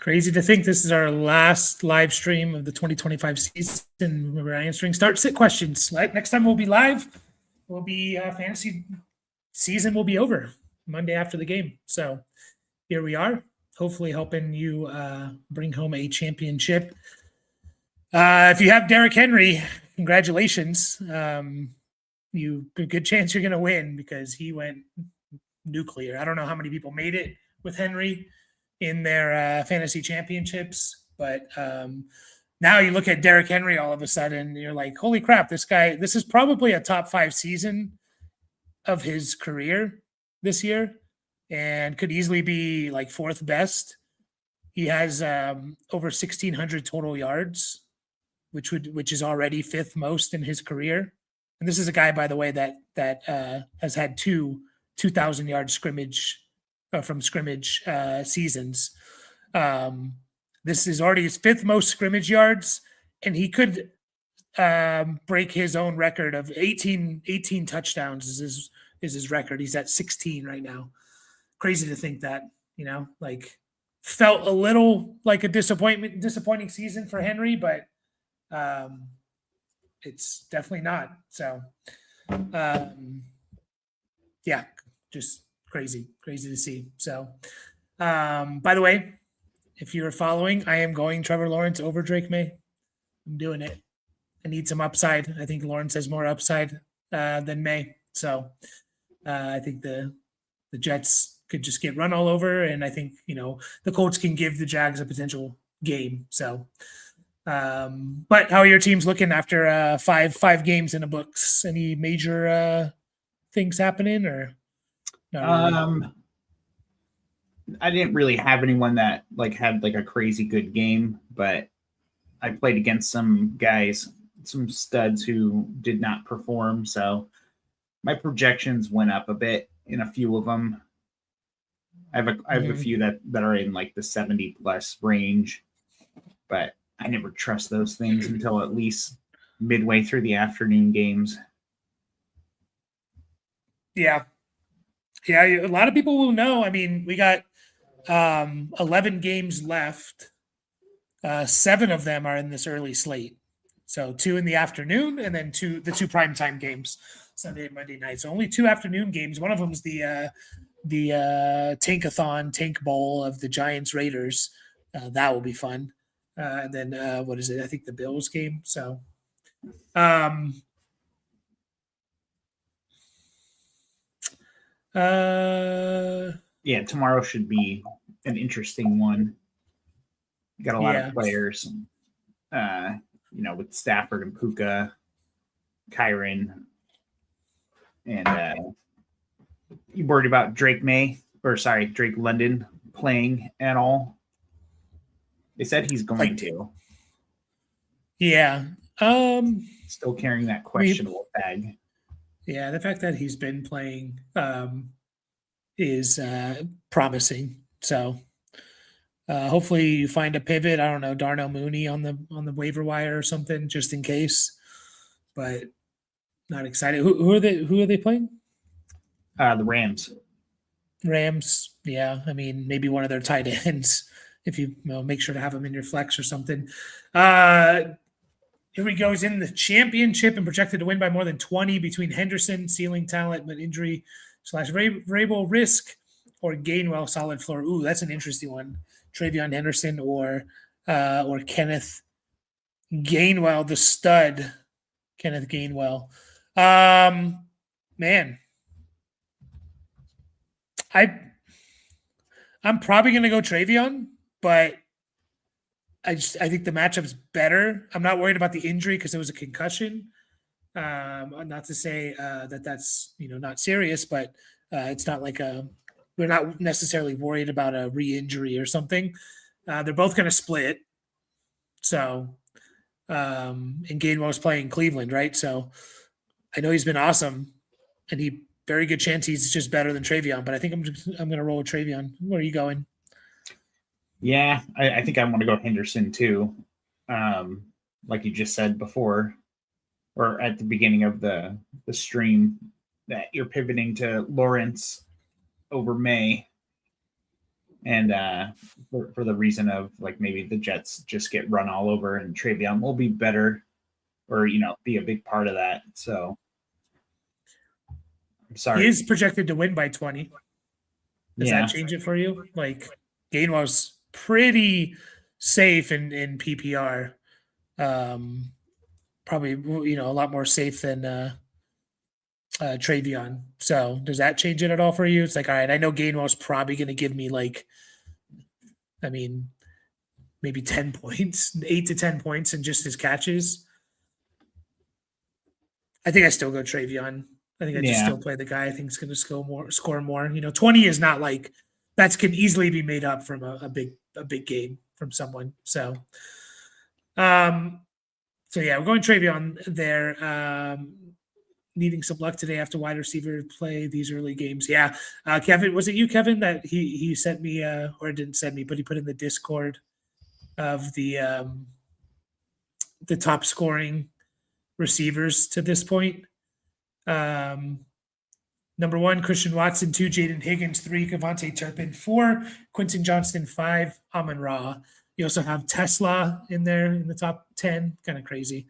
Crazy to think this is our last live stream of the 2025 season. We're answering start sit questions. Next time we'll be live. We'll be fantasy season will be over Monday after the game. So here we are, hopefully helping you bring home a championship. If you have Derrick Henry, congratulations. You a good chance you're going to win because he went nuclear. I don't know how many people made it with Henry in their fantasy championships, but now you look at Derrick Henry all of a sudden, you're like, holy crap, this is probably a top 5 season of his career this year and could easily be like 4th best. He has over 1,600 total yards, which is already 5th most in his career. And this is a guy, by the way, that has had 2,000-yard scrimmage from scrimmage seasons. This is already his 5th most scrimmage yards, and he could break his own record of 18 touchdowns is his record. He's at 16 right now. Crazy to think that, like felt a little like a disappointing season for Henry, but it's definitely not. So yeah, just crazy to see. So by the way, if you're following, I am going Trevor Lawrence over Drake May. I'm doing it. I need some upside. I think Lawrence has more upside than May. So I think the Jets could just get run all over, and I think the Colts can give the Jags a potential game. So but how are your teams looking after five games in the books? Any major things happening or not really? I didn't really have anyone that had a crazy good game, but I played against some guys, some studs who did not perform. So my projections went up a bit in a few of them. I have a few that are in the 70 plus range, but I never trust those things until at least midway through the afternoon games. Yeah. A lot of people will know. I mean, we got 11 games left. 7 of them are in this early slate. So 2 in the afternoon and then the 2 primetime games, Sunday and Monday night. So only 2 afternoon games. One of them is the Tank Bowl of the Giants Raiders. That will be fun. And then what is it? I think the Bills game. So yeah, tomorrow should be an interesting one. You got a lot of players, with Stafford and Puka, Kyren, and you worried about Drake London playing at all? They said he's going to. Yeah. Still carrying that questionable tag. Yeah, the fact that he's been playing is promising. So hopefully you find a pivot. I don't know, Darnell Mooney on the waiver wire or something, just in case. But not excited. Who are they playing? The Rams. Rams. Yeah, I mean maybe one of their tight ends. If you make sure to have him in your flex or something. Here he goes in the championship and projected to win by more than 20 between Henderson, ceiling talent, but injury / Vrabel risk, or Gainwell solid floor. Ooh, that's an interesting one. Travion Henderson or Kenneth Gainwell, the stud. Kenneth Gainwell. Man. I'm probably going to go Travion, but I think the matchup's better. I'm not worried about the injury because it was a concussion. Not to say that's not serious, but it's not like we're not necessarily worried about a re-injury or something. They're both going to split. So, and Gainwell's playing Cleveland, right? So I know he's been awesome, and very good chance he's just better than Travion. But I think I'm going to roll with Travion. Where are you going? Yeah, I think I want to go Henderson too. Like you just said before, or at the beginning of the stream, that you're pivoting to Lawrence over May. And for the reason of like maybe the Jets just get run all over and Travion will be better or, be a big part of that. So I'm sorry. He is projected to win by 20. Does Yeah. that change it for you? Like Gainwell's pretty safe in PPR. Probably, a lot more safe than Travion. So does that change it at all for you? It's like, all right, I know Gainwell's probably going to give me maybe 10 points, 8 to 10 points in just his catches. I think I still go Travion. I think I just still play the guy I think is going to score more. 20 is not like that can easily be made up from a big game from someone. So, yeah, we're going Travion there. Needing some luck today after wide receiver play these early games. Yeah. Kevin, was it you, Kevin, that he sent me or didn't send me, but he put in the Discord of the top scoring receivers to this point. Number 1, Christian Watson. 2, Jaden Higgins. 3, Kevontae Turpin. 4, Quentin Johnston. 5, Amon-Ra. You also have Tesla in there in the top 10. Kind of crazy.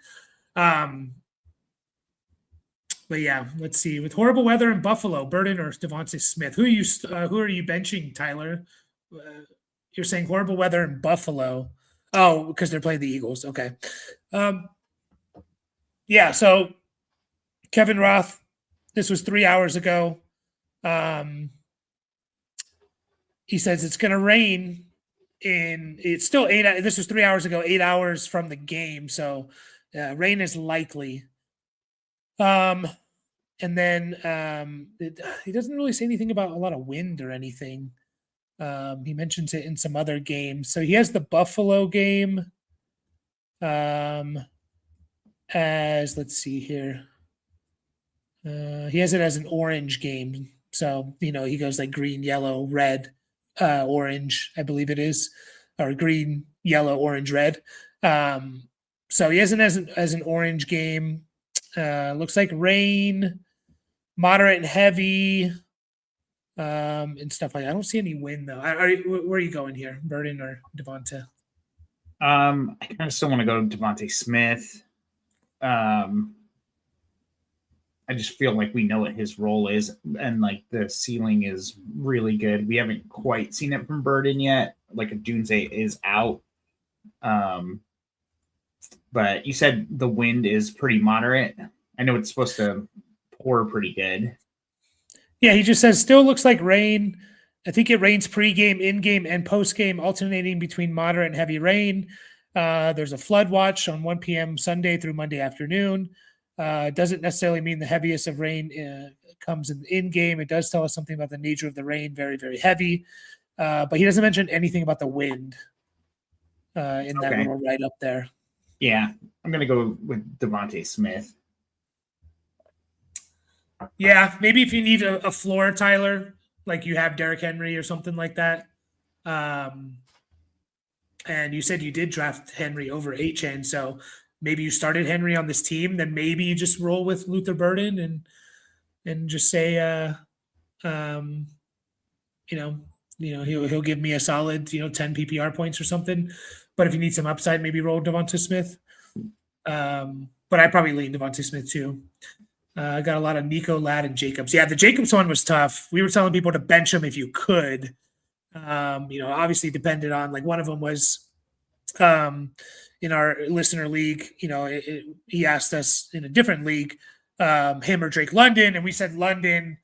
But yeah, let's see. With horrible weather in Buffalo, Burden or Devonta Smith? Who are you benching, Tyler? You're saying horrible weather in Buffalo. Oh, because they're playing the Eagles. Okay. Yeah, so Kevin Roth, this was 3 hours ago. He says it's going to rain it's still 8. This was 3 hours ago, 8 hours from the game. So rain is likely. And then he doesn't really say anything about a lot of wind or anything. He mentions it in some other games. So he has the Buffalo game as, let's see here. He has it as an orange game. So, he goes like green, yellow, red, orange, I believe it is, or green, yellow, orange, red. So he has it as an orange game. Looks like rain, moderate and heavy, and stuff like that. I don't see any wind though. Where are you going here, Burden or Devonta? I kind of still want to go to Devonta Smith. I just feel like we know what his role is, and like the ceiling is really good. We haven't quite seen it from Burden yet. Like if Dunze is out, but you said the wind is pretty moderate. I know it's supposed to pour pretty good. Yeah, he just says still looks like rain. I think it rains pre-game, in-game, and post-game, alternating between moderate and heavy rain. There's a flood watch on 1 p.m. Sunday through Monday afternoon. Doesn't necessarily mean the heaviest of rain comes in game. It does tell us something about the nature of the rain, very, very heavy. But he doesn't mention anything about the wind in that little write up there. Yeah, I'm going to go with Devonta Smith. Yeah, maybe if you need a floor, Tyler, like you have Derrick Henry or something like that. And you said you did draft Henry over Achane, so maybe you started Henry on this team, then maybe you just roll with Luther Burden and just say, he'll give me a solid, 10 PPR points or something. But if you need some upside, maybe roll Devonta Smith. But I probably lean Devonta Smith too. I got a lot of Nico, Ladd, and Jacobs. Yeah, the Jacobs one was tough. We were telling people to bench him if you could. Obviously depended on, like, one of them was in our listener league, he asked us in a different league, him or Drake London, and we said London,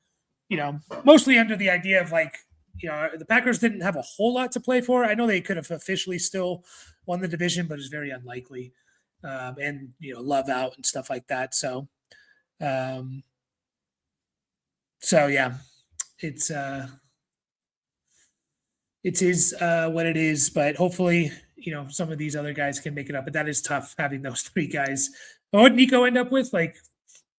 mostly under the idea of like, the Packers didn't have a whole lot to play for. I know they could have officially still won the division, but it's very unlikely. And Love out and stuff like that. So yeah, it is what it is, but hopefully, some of these other guys can make it up. But that is tough having those 3 guys. What would Nico end up with? Like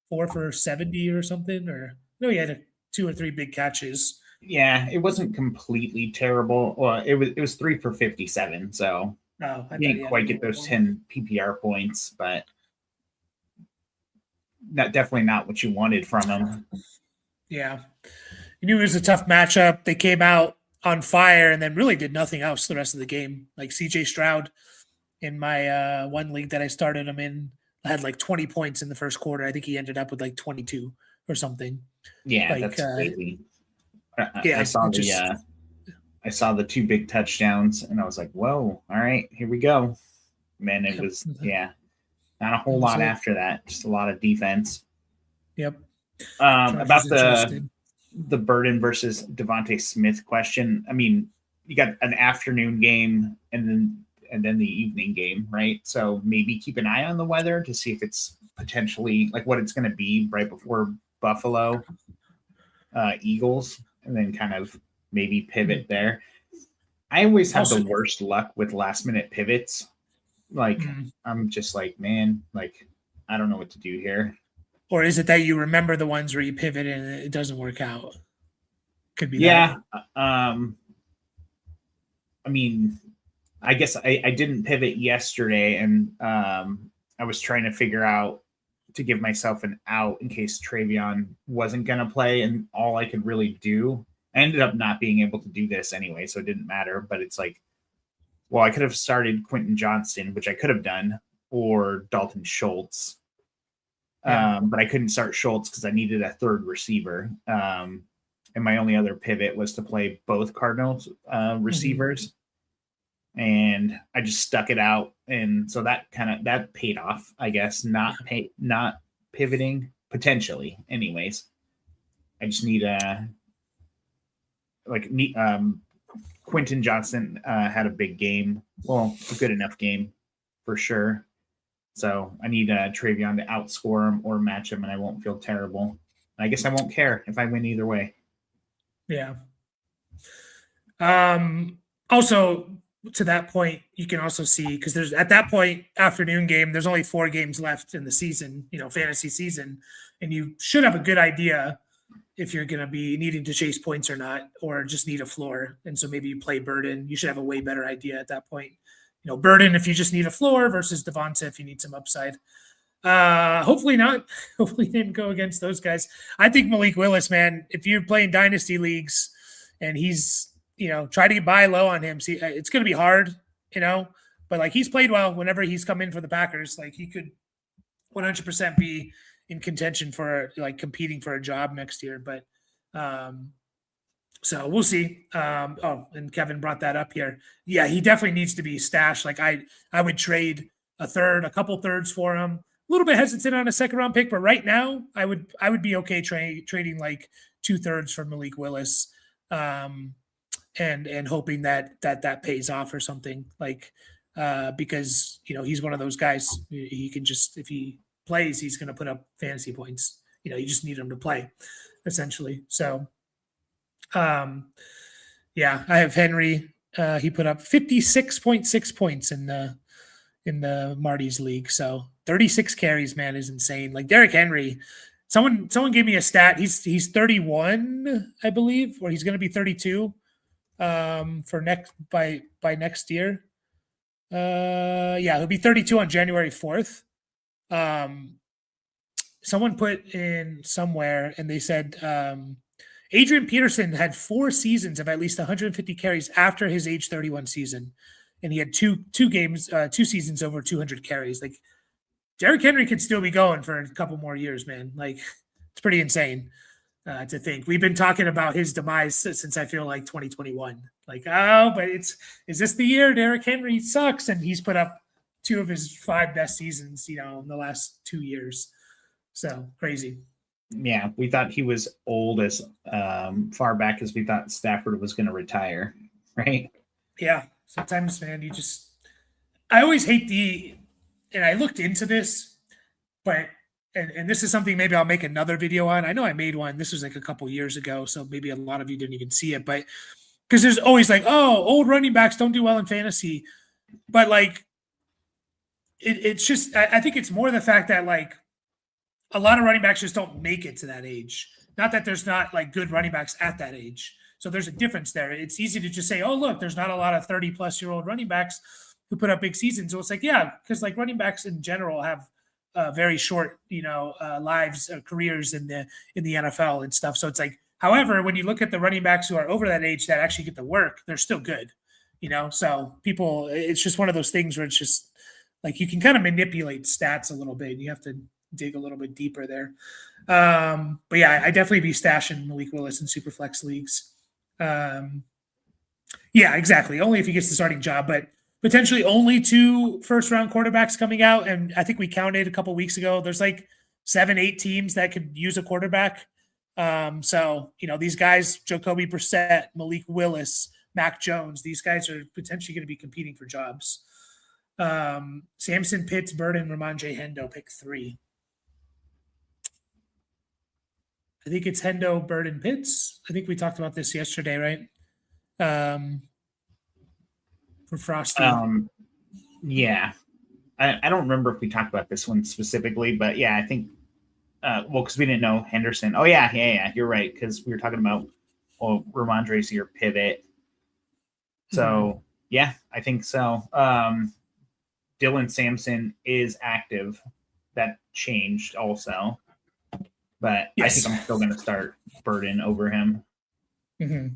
4 for 70 or something? Or no, he had 2 or 3 big catches. Yeah, it wasn't completely terrible. Well, it was 3 for 57. So he didn't quite get those 10 PPR points, but definitely not what you wanted from him. Yeah. You knew it was a tough matchup. They came out on fire and then really did nothing else the rest of the game. Like CJ Stroud in my one league that I started him in had like 20 points in the first quarter. I think he ended up with like 22 or something. Yeah, Like, that's crazy. yeah, I saw just, I saw the 2 big touchdowns, and I was like, "Whoa! All right, here we go." Man, it was not a whole lot after that. Just a lot of defense. Yep. About the Burden versus Devontae Smith question. I mean, you got an afternoon game and then the evening game, right? So maybe keep an eye on the weather to see if it's potentially like what it's going to be right before Buffalo Eagles, and then kind of maybe pivot there. I always have the worst luck with last minute pivots. Like I'm just like, man, like I don't know what to do here. Or is it that you remember the ones where you pivot and it doesn't work out? Could be that. I mean, I guess I didn't pivot yesterday, and I was trying to figure out to give myself an out in case Travion wasn't going to play, and all I could really do. I ended up not being able to do this anyway, so it didn't matter. But it's like, well, I could have started Quentin Johnston, which I could have done, or Dalton Schultz. Yeah. But I couldn't start Schultz because I needed a third receiver. And my only other pivot was to play both Cardinals receivers. And I just stuck it out. And so that paid off, I guess, not pivoting potentially anyways. I just need Quentin Johnston had a big game. Well, a good enough game for sure. So I need Travion to outscore him or match him, and I won't feel terrible. I guess I won't care if I win either way. Yeah. Also, to that point, you can also see, because there's at that point, afternoon game, there's only 4 games left in the season, fantasy season, and you should have a good idea if you're going to be needing to chase points or not, or just need a floor. And so maybe you play Burden. You should have a way better idea at that point. Burden if you just need a floor versus Devonta if you need some upside. Hopefully not. Hopefully they didn't go against those guys. I think Malik Willis, man, if you're playing dynasty leagues and he's, try to buy low on him. See, it's going to be hard, but like he's played well whenever he's come in for the Packers. Like he could 100% be in contention for like competing for a job next year. But so we'll see. And Kevin brought that up here. Yeah, he definitely needs to be stashed. Like I would trade a couple thirds for him. A little bit hesitant on a second round pick, but right now I would be okay trading like 2/3 for Malik Willis, and hoping that pays off or something like because he's one of those guys. He can just, if he plays, he's going to put up fantasy points. You just need him to play, essentially. So. Yeah, I have Henry. He put up 56.6 points in the Marty's league. So 36 carries, man, is insane. Like Derrick Henry, someone gave me a stat. He's 31, I believe, or he's going to be 32 by next year. Yeah, he'll be 32 on January 4th. Someone put in somewhere and they said Adrian Peterson had 4 seasons of at least 150 carries after his age 31 season. And he had two seasons over 200 carries. Like Derrick Henry could still be going for a couple more years, man. Like it's pretty insane to think. We've been talking about his demise since I feel like 2021. Like, but is this the year Derrick Henry sucks? And he's put up 2 of his 5 best seasons, in the last 2 years. So crazy. Yeah, we thought he was old as far back as we thought Stafford was going to retire, right? Yeah, sometimes, man, I always hate and I looked into this, but, and this is something maybe I'll make another video on. I know I made one. This was like a couple years ago, so maybe a lot of you didn't even see it, but because there's always like, old running backs don't do well in fantasy. But like, it's just, I think it's more the fact that like, a lot of running backs just don't make it to that age. Not that there's not like good running backs at that age. So there's a difference there. It's easy to just say, look, there's not a lot of 30-plus-year-old running backs who put up big seasons. So it's like, yeah, because like running backs in general have very short, lives, careers in the NFL and stuff. So it's like However, when you look at the running backs who are over that age that actually get the work, they're still good. So people, it's just one of those things where it's just like you can kind of manipulate stats a little bit. You have to dig a little bit deeper there. But yeah, I definitely be stashing Malik Willis in Superflex leagues. Yeah, exactly. Only if he gets the starting job, but potentially only 2 first-round quarterbacks coming out. And I think we counted a couple weeks ago. There's like 7, 8 teams that could use a quarterback. So these guys, Jacoby Brissett, Malik Willis, Mac Jones, these guys are potentially going to be competing for jobs. Samson, Pitts, Burden, Ramondre, Hendo, pick 3. I think it's Hendo, Burden, Pitts. I think we talked about this yesterday, right? For Frosty. Yeah. I don't remember if we talked about this one specifically, but yeah, I think because we didn't know Henderson. Oh yeah, you're right, because we were talking about Ramondre's your pivot. So yeah, I think so. Dylan Sampson is active. That changed also. But yes. I think I'm still going to start Burden over him. Mm-hmm.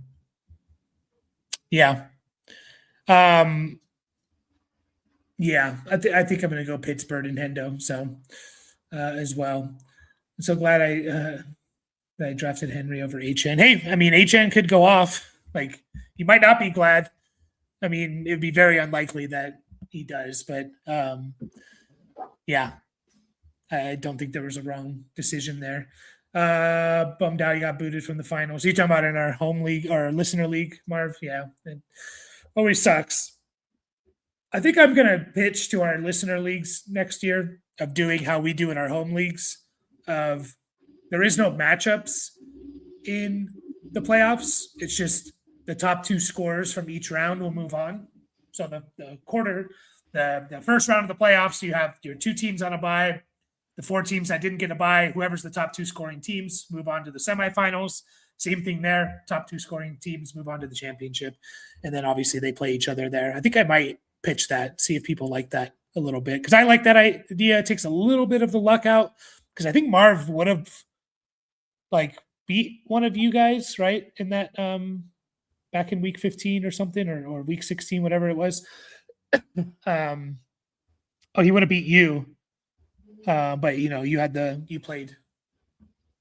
Yeah. Yeah, I think I'm going to go Pittsburgh and Hendo. So as well. I'm so glad that I drafted Henry over HN. Hey, I mean, HN could go off. Like, you might not be glad. I mean, it'd be very unlikely that he does. But yeah, I don't think there was a wrong decision there. Bummed out you got booted from the finals. You're talking about in our home league or listener league, Marv? Yeah, it always sucks. I think I'm going to pitch to our listener leagues next year of doing how we do in our home leagues. Of there is no matchups in the playoffs. It's just the top 2 scorers from each round will move on. So the first round of the playoffs, you have your 2 teams on a bye. The 4 teams that didn't get a bye, whoever's the top 2 scoring teams move on to the semifinals. Same thing there. Top 2 scoring teams move on to the championship. And then obviously they play each other there. I think I might pitch that, see if people like that a little bit. Because I like that idea. It takes a little bit of the luck out. Because I think Marv would have beat one of you guys, right? In that back in week 15 or something, or week 16, whatever it was. He would have beat you. But you played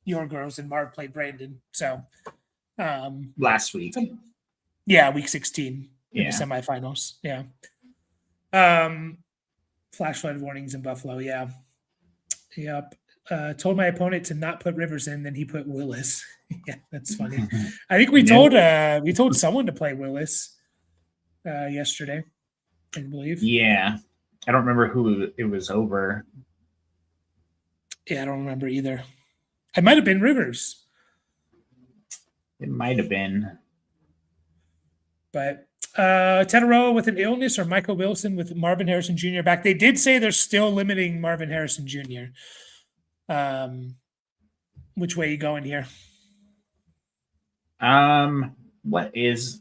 your girls and Marv played Brandon. So last week. Yeah, week 16 in the semifinals. Yeah. Flash flood warnings in Buffalo. Yeah. Yep. Told my opponent to not put Rivers in, then he put Willis. Yeah, that's funny. I think we told someone to play Willis yesterday, I believe. Yeah. I don't remember who it was over. Yeah, I don't remember either. It might have been Rivers. It might have been. But Tetaroa with an illness or Michael Wilson with Marvin Harrison Jr. back. They did say they're still limiting Marvin Harrison Jr. Which way are you going here? What is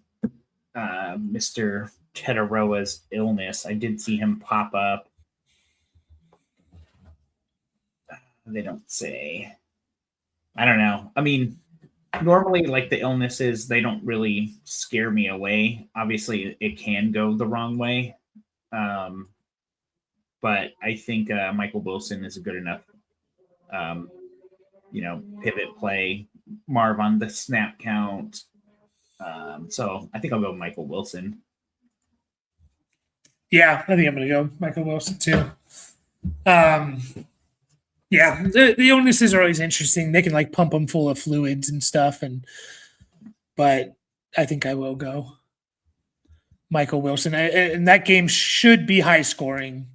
Mr. Tetaroa's illness? I did see him pop up. They don't say. I don't know. I mean, normally, like the illnesses, they don't really scare me away. Obviously, it can go the wrong way. But I think Michael Wilson is a good enough, pivot play. Marv on the snap count. So I think I'll go Michael Wilson. Yeah, I think I'm going to go Michael Wilson too. Yeah, the illnesses are always interesting. They can pump them full of fluids and stuff, but I think I will go Michael Wilson. And that game should be high scoring.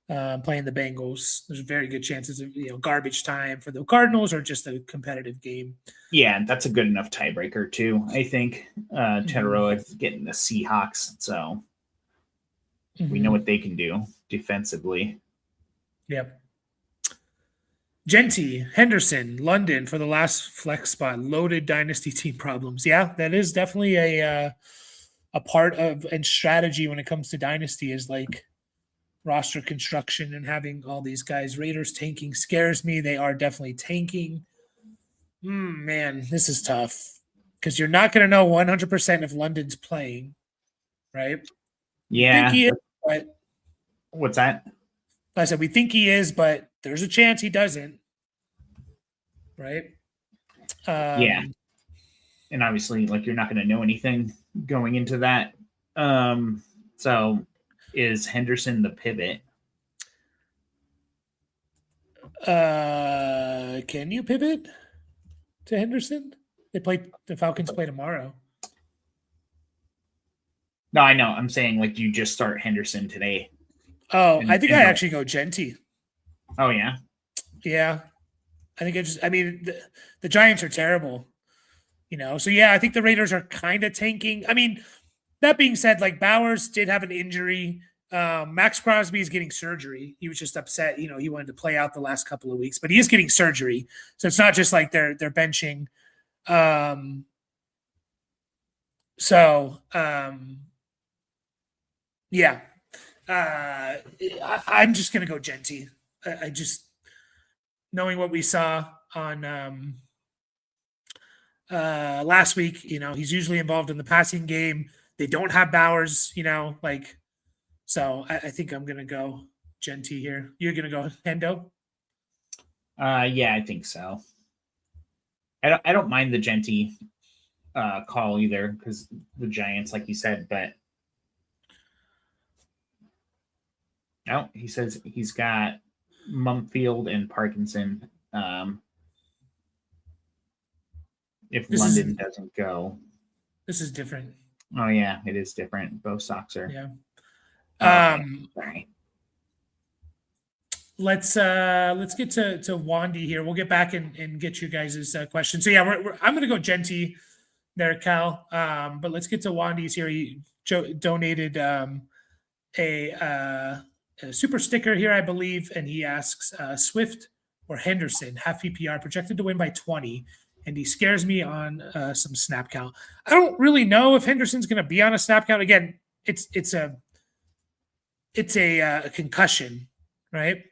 Playing the Bengals, there's very good chances of garbage time for the Cardinals or just a competitive game. Yeah, that's a good enough tiebreaker too. I think Tetaroa is getting the Seahawks, so we know what they can do defensively. Yep. Genty, Henderson, London for the last flex spot. Loaded dynasty team problems. Yeah, that is definitely a part of and strategy when it comes to dynasty is roster construction and having all these guys. Raiders tanking scares me. They are definitely tanking. Man, this is tough because you're not going to know 100% if London's playing, right? We think Yeah. he is, but What's that? I said we think he is, but there's a chance he doesn't, right? Yeah. Um, And obviously, like, you're not going to know anything going into that. So is Henderson the pivot? can you pivot to Henderson? The Falcons play tomorrow. No, I know. I'm saying, like, do you just start Henderson today? Oh, I think I don't- actually go Genty. Oh yeah. Yeah. I mean, the Giants are terrible, So yeah, I think the Raiders are kind of tanking. I mean, that being said, like Bowers did have an injury. Max Crosby is getting surgery. He was just upset, he wanted to play out the last couple of weeks, but he is getting surgery. So it's not just like they're benching. Um, yeah. I'm just gonna go Genty. I just knowing what we saw on last week, he's usually involved in the passing game. They don't have Bowers, so I think I'm gonna go Genty here. You're gonna go Hendo? Yeah, I think so. I don't mind the Genty call either because the Giants, like you said, but no, he says he's got Mumfield and Parkinson. If London doesn't go, this is different. Oh yeah, it is different. Both socks are. Yeah. Sorry. Let's get to Wandy here. We'll get back and get you guys' questions. So yeah, I'm gonna go Genty there, Cal. But let's get to Wandy's here. He donated a super sticker here, I believe, and he asks Swift or Henderson, half PPR, projected to win by 20, and he scares me on some snap count. I don't really know if Henderson's going to be on a snap count. Again, it's a concussion, right?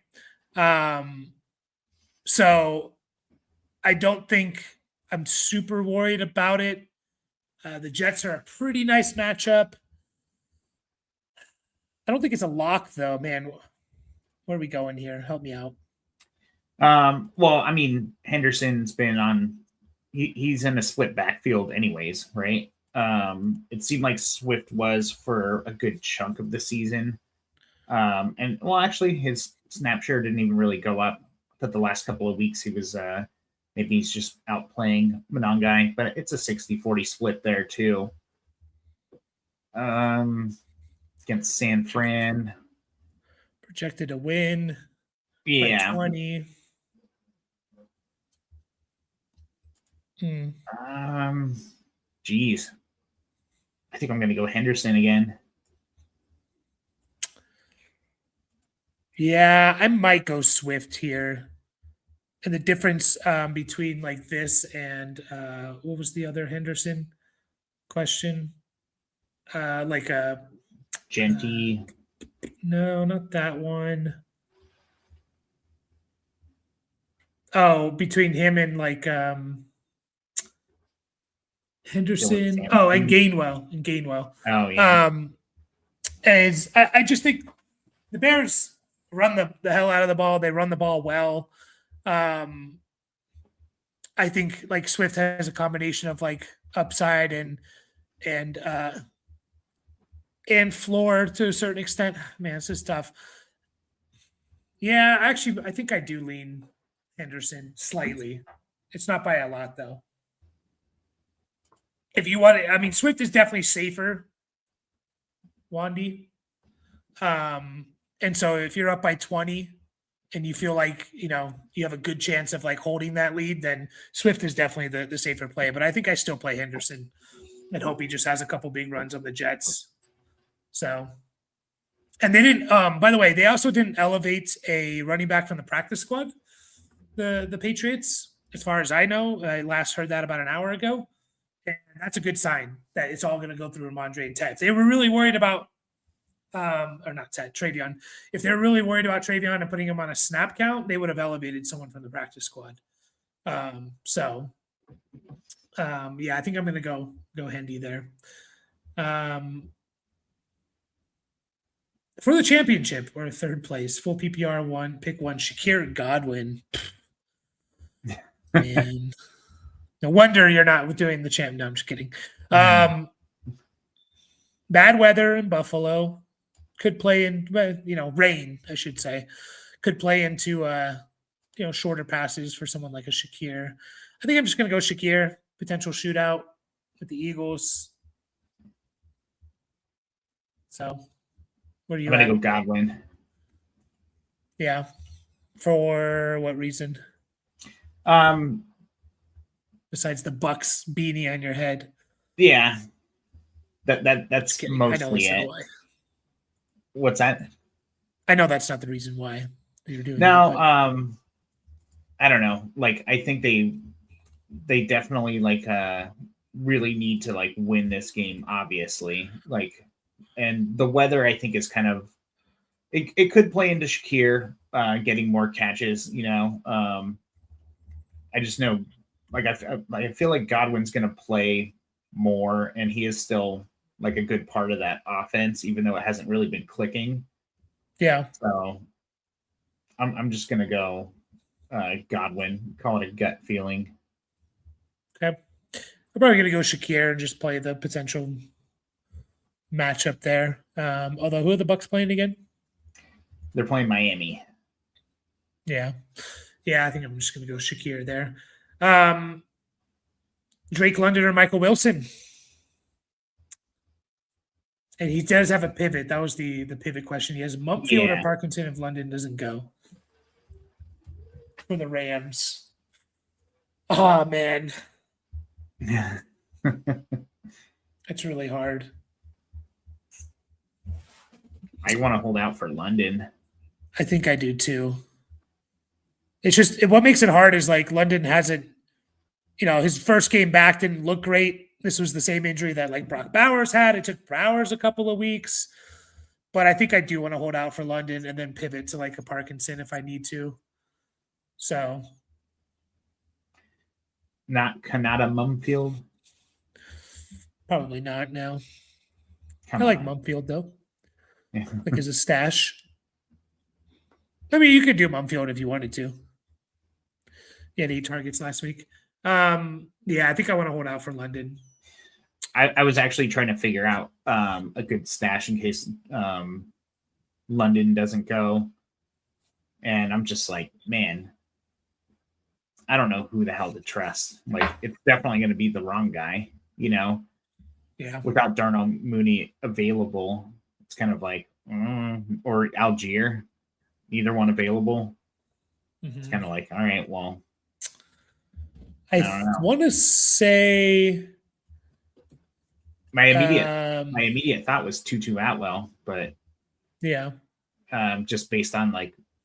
So I don't think I'm super worried about it. The Jets are a pretty nice matchup. I don't think it's a lock though, man. Where are we going here? Help me out. Well, I mean, Henderson's been on. He's in a split backfield, anyways, right? It seemed like Swift was for a good chunk of the season. And well, actually, his snap share didn't even really go up. But the last couple of weeks, he was maybe he's just out playing Monangai, but it's a 60-40 split there too. Against San Fran, projected to win. Yeah, 20. Geez, I think I'm gonna go Henderson again. Yeah, I might go Swift here. And the difference between like this and what was the other Henderson question? Like a Genty. No, not that one. Oh, between him and like Henderson. Oh, and Gainwell. Oh yeah. As I just think the Bears run the hell out of the ball. They run the ball well. I think like Swift has a combination of like upside and floor to a certain extent. Man, this is tough. Yeah, actually, I think I do lean Henderson slightly. It's not by a lot though. If you want it, I mean, Swift is definitely safer. Wandy. And so if you're up by 20 and you feel like, you have a good chance of like holding that lead, then Swift is definitely the safer play. But I think I still play Henderson and hope he just has a couple big runs on the Jets. So, and they didn't, by the way, they also didn't elevate a running back from the practice squad, the Patriots, as far as I know. I last heard that about an hour ago. And that's a good sign that it's all going to go through Ramondre and Ted. If they were really worried about, or not Ted, Travion. If they're really worried about Travion and putting him on a snap count, they would have elevated someone from the practice squad. So Yeah, I think I'm gonna go Hendy there. For the championship or third place, full PPR pick one, Shakir Godwin. Man, no wonder you're not doing the champ. No, I'm just kidding. Bad weather in Buffalo could play in, rain, I should say, could play into shorter passes for someone like a Shakir. I think I'm just going to go Shakir. Potential shootout with the Eagles. So, what are you? I'm gonna go Godwin. Yeah. For what reason? Besides the Bucks beanie on your head. Yeah. That's mostly it. Why. What's that? I know that's not the reason why you're doing no, it. I don't know. Like, I think they definitely really need to win this game, obviously. And the weather, I think, is kind of it could play into Shakir getting more catches, I just know I feel like Godwin's gonna play more, and he is still a good part of that offense, even though it hasn't really been clicking. Yeah. So I'm just gonna go Godwin, call it a gut feeling. Okay. I'm probably gonna go Shakir and just play the potential matchup there. Although who are the Bucks playing again? They're playing Miami. Yeah. Yeah, I think I'm just gonna go Shakir there. Drake London or Michael Wilson. And he does have a pivot. That was the pivot question. He has Mumpfield or Parkinson if London doesn't go. For the Rams. Oh, man. It's really hard. I want to hold out for London. I think I do too. It's just what makes it hard is London hasn't, his first game back didn't look great. This was the same injury that Brock Bowers had. It took Bowers a couple of weeks, but I think I do want to hold out for London and then pivot to a Parkinson if I need to. So, not Kanata Mumfield. Probably not. No, I like Mumfield though. Yeah. As a stash. I mean, you could do Mumfield if you wanted to. He had 8 targets last week. Yeah, I think I want to hold out for London. I was actually trying to figure out a good stash in case London doesn't go. And I'm just man, I don't know who the hell to trust. It's definitely going to be the wrong guy, Yeah. Without Darnell Mooney available, it's kind of or Algier, either one available. Mm-hmm. It's kind of all right, well. I want to say my immediate thought was Tutu Atwell, but yeah, just based on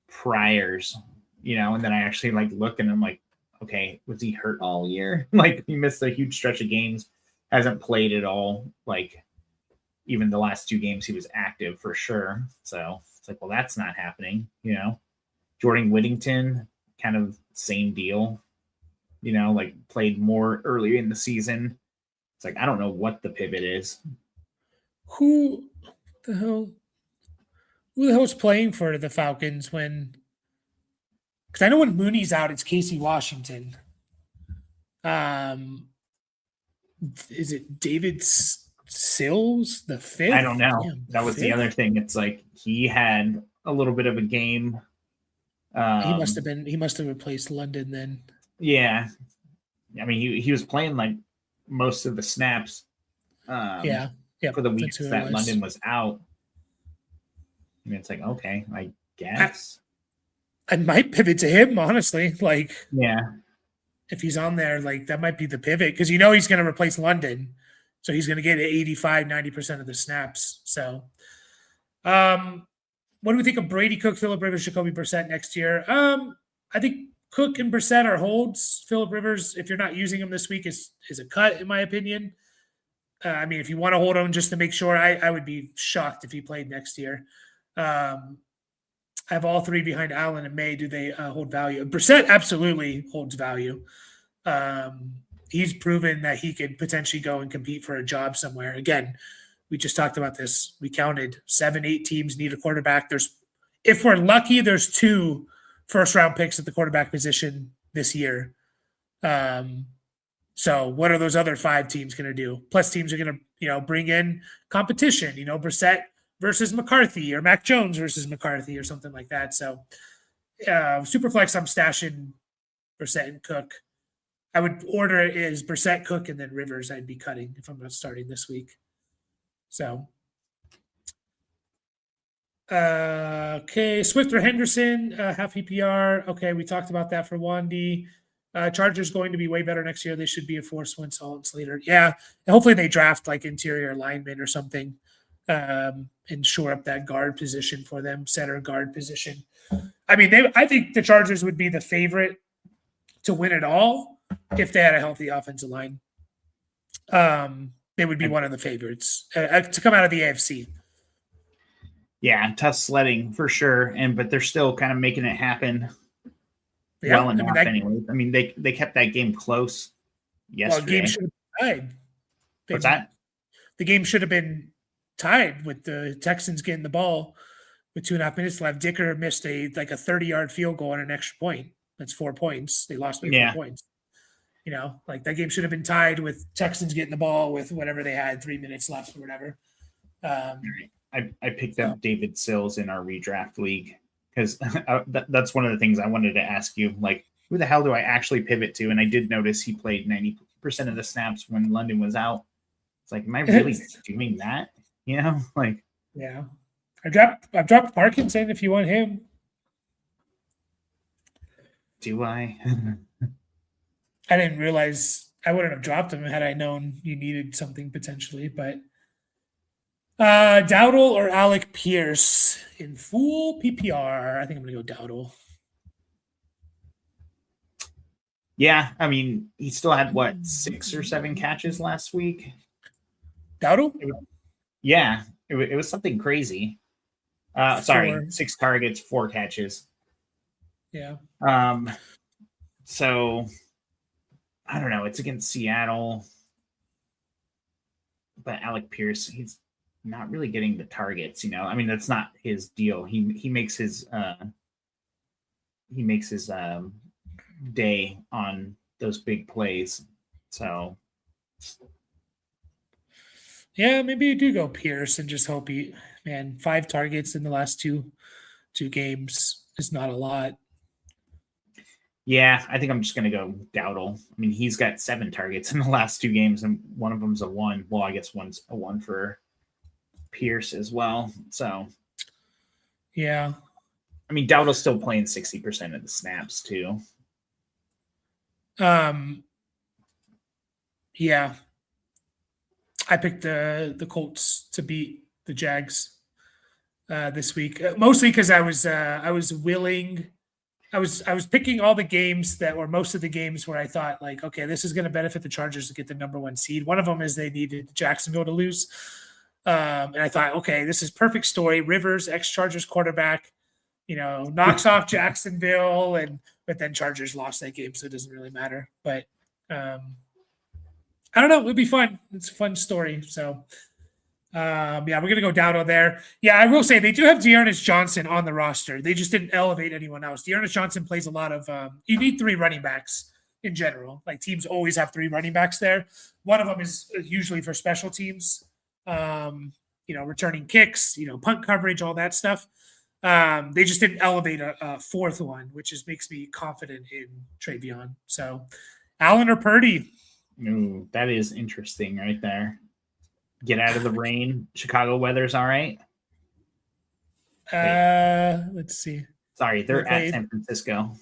priors, and then I actually look and I'm okay, was he hurt all year? He missed a huge stretch of games, hasn't played at all. Even the last 2 games he was active for sure. So it's well, that's not happening. Jordan Whittington, kind of same deal. Played more earlier in the season. It's I don't know what the pivot is. Who the hell's playing for the Falcons when? Because I know when Mooney's out, it's Casey Washington. Is it David Sills the 5th? I don't know. That was 5th? The other thing. It's he had a little bit of a game. He must have replaced London then. Yeah. I mean, he was playing most of the snaps. Yeah. For the weeks that London was out. I mean, it's okay, I guess. I might pivot to him, honestly. Yeah. If he's on there, that might be the pivot because he's going to replace London. So he's going to get 85, 90% of the snaps. So, what do we think of Brady Cook, Phillip Rivers, Jacoby Brissett next year? I think Cook and Brissett are holds. Phillip Rivers, if you're not using him this week, is a cut, in my opinion. I mean, if you want to hold him just to make sure, I would be shocked if he played next year. I have all 3 behind Allen and May. Do they hold value? Brissett absolutely holds value. he's proven that he could potentially go and compete for a job somewhere. Again, we just talked about this. We counted 7, 8 teams need a quarterback. If we're lucky, there's 2 first-round picks at the quarterback position this year. So what are those other 5 teams going to do? Plus, teams are going to, bring in competition. Brissett versus McCarthy, or Mac Jones versus McCarthy, or something like that. So, Superflex, I'm stashing Brissett and Cook. I would order it as Brissett, Cook, and then Rivers. I'd be cutting if I'm not starting this week. So, okay, Swift or Henderson, half PPR. Okay, we talked about that for Wandy. Chargers going to be way better next year. They should be a force once Salt Slater. Yeah, and hopefully they draft like interior linemen or something, and shore up that guard position for them, center guard position. I mean, I think the Chargers would be the favorite to win it all if they had a healthy offensive line. They would be one of the favorites to come out of the AFC. Yeah, tough sledding for sure, but they're still kind of making it happen. Yeah, well enough, anyway. I mean, they kept that game close yesterday. Well, the game should have been tied. What's that? The game should have been tied with the Texans getting the ball with 2.5 minutes left. Dicker missed a 30-yard field goal and an extra point. That's 4 points. They lost by 4 points. That game should have been tied with Texans getting the ball with whatever they had, 3 minutes left or whatever. I picked up David Sills in our redraft league because that's one of the things I wanted to ask you. Like, who the hell do I actually pivot to? And I did notice he played 90% of the snaps when London was out. It's like, am I really doing that? Yeah. I dropped Parkinson if you want him. Do I? I didn't realize I wouldn't have dropped him had I known you needed something potentially, but Dowdle or Alec Pierce in full PPR. I think I'm going to go Dowdle. Yeah, I mean, he still had, 6 or 7 catches last week? Dowdle? Yeah, it was something crazy. 6 targets, 4 catches. Yeah. So, I don't know. It's against Seattle. But Alec Pierce, he's not really getting the targets, I mean, that's not his deal. He makes his day on those big plays. So yeah, maybe you do go Pierce and just hope 5 targets in the last two games is not a lot. Yeah, I think I'm just going to go Dowdle. I mean, he's got 7 targets in the last 2 games, and one of them's a 1. Well, I guess one's a 1 for Pierce as well. So, yeah. I mean, Dowdle's still playing 60% of the snaps too. Yeah. I picked the Colts to beat the Jags this week, mostly because I was willing. I was picking all the games most of the games where I thought okay, this is going to benefit the Chargers to get the number 1 seed. One of them is they needed Jacksonville to lose. And I thought, okay, this is perfect story. Rivers, ex-Chargers quarterback, knocks off Jacksonville, but then Chargers lost that game, so it doesn't really matter. But I don't know. It'll be fun. It's a fun story. So, we're going to go Dowdle there. Yeah, I will say they do have Dearness Johnson on the roster. They just didn't elevate anyone else. Dearness Johnson plays a lot of you need 3 running backs in general. Teams always have 3 running backs there. One of them is usually for special teams. Returning kicks, punt coverage, all that stuff. They just didn't elevate a 4th one, which makes me confident in Travion. So, Allen or Purdy? Ooh, that is interesting right there. Get out of the rain. Chicago weather's all right. Let's see. Sorry, they're at San Francisco.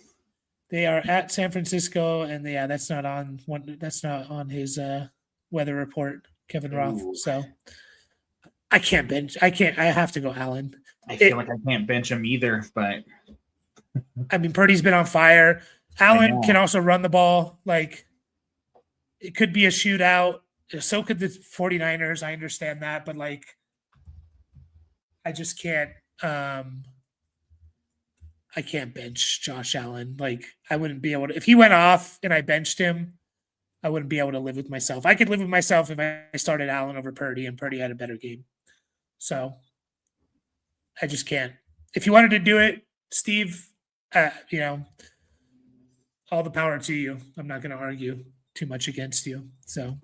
They are at San Francisco, and that's not on one. That's not on his weather report, Kevin Roth. Ooh. So I can't bench. I have to go Allen. I feel like I can't bench him either, but I mean, Purdy's been on fire. Allen can also run the ball. It could be a shootout. So could the 49ers. I understand that, but I just can't. I can't bench Josh Allen. I wouldn't be able to. If he went off and I benched him, I wouldn't be able to live with myself. I could live with myself if I started Allen over Purdy and Purdy had a better game. So I just can't. If you wanted to do it, Steve, all the power to you. I'm not going to argue too much against you. So